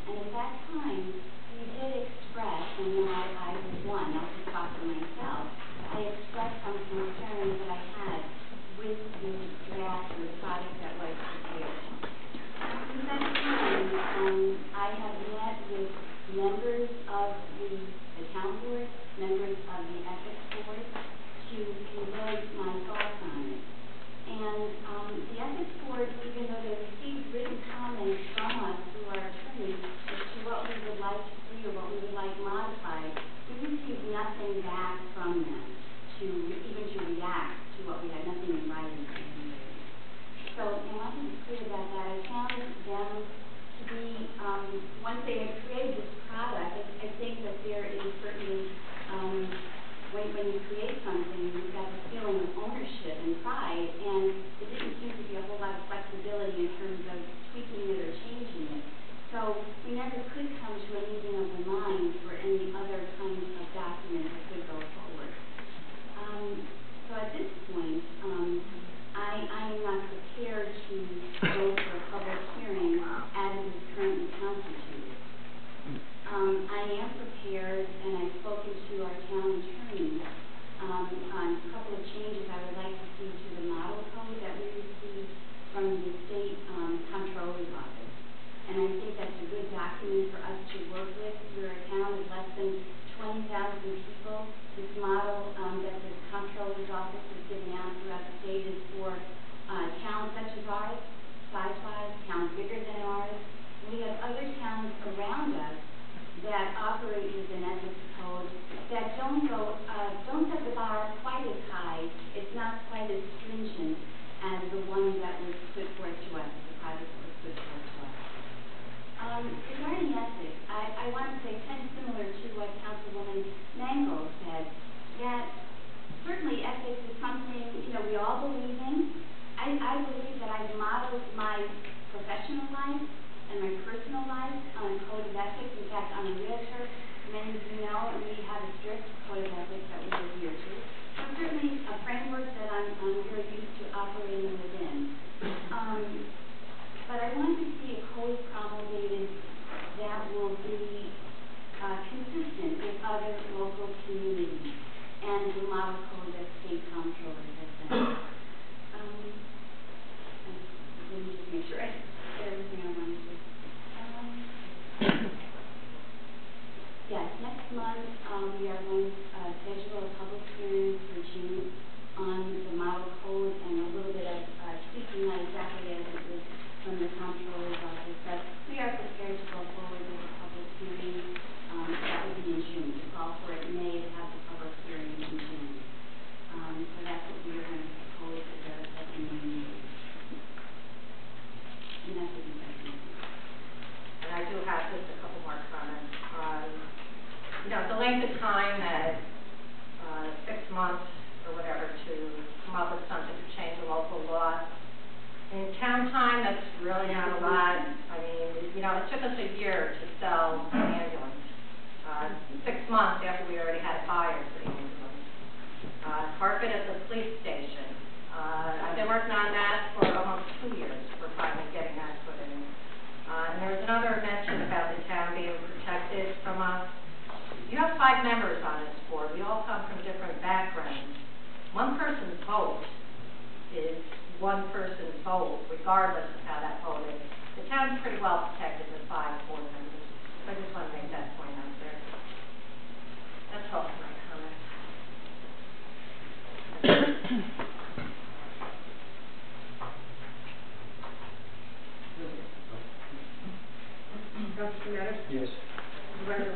And at that time, we did express, and I was one, I'll just talk for myself, I expressed some concerns that I had with the draft or the product that was prepared. Since that time, I have met with members of the town board, members of the ethics board, to convey my thoughts on it. And the ethics board, even though they received written comments from us through our attorney as to what we would like to see or what we would like modified, we received nothing back from them even to react to what we had, nothing in writing. So, and I want to be clear about that. I found them to be, once they had created this product, I think that there is certainly, when you create something, you've got the feeling of ownership and pride, and it didn't seem to be a whole lot of flexibility in terms of tweaking it or changing it. So we never could come to a meeting of the mind for any other kinds of documents that could go forward. So at this point, I am not prepared to go for a public hearing as it is currently constituted. I am prepared, and I've spoken to our town attorney on a couple of changes I would like to see to the model code that we received from the state comptroller's office. And I think that's a good document for us to work with. We're a town of less than 20,000 people. This model that the comptroller's office has given out throughout the state is for towns such as ours, size-wise, towns bigger than ours. We have other towns around us that operate with an ethics code that don't set the bar quite as high. It's not quite as stringent as the one that was put forth to us, the project that was put forth to us. Regarding ethics, I want to say kind of similar to what Councilwoman Mango said, that certainly ethics is something, we all believe in. I believe that I've modeled my professional life and my personal life on a code of ethics. In fact, I'm a realtor. Many of you know, and we have a strict code of ethics that we adhere to. So certainly a framework that I'm very used to operating within. But I want to see a code promulgated that will be consistent with other local communities and the model code that state comptroller has done. Let me just make sure I get everything I wanted to. Yes, next month we are going to schedule a public hearing for June on the model code and a little bit of tweaking, not exactly as it was from the comptroller's office, but we are prepared to go forward with a public hearing. That would be in June. To call for it in May to have the public hearing in June. So that's what we are going to propose at the meeting. And that's what we said. And I do have just a couple more comments on, the length of time that 6 months or whatever to come up with something to change a local law. In town time, that's really not a lot. I mean, it took us a year to sell an ambulance. 6 months after we already had a buyer for the ambulance. Carpet at the police station. I've been working on that for almost 2 years. We're finally getting that put in. And there was another mention about the town being protected from us. You have 5 members on this board. We all come from different backgrounds. One person's vote is one person's vote, regardless of how that vote is. The town's pretty well protected with 5 board members. So I just want to make that point out there. That's all for my comments. Councilor Maddox? Yes. Supervisor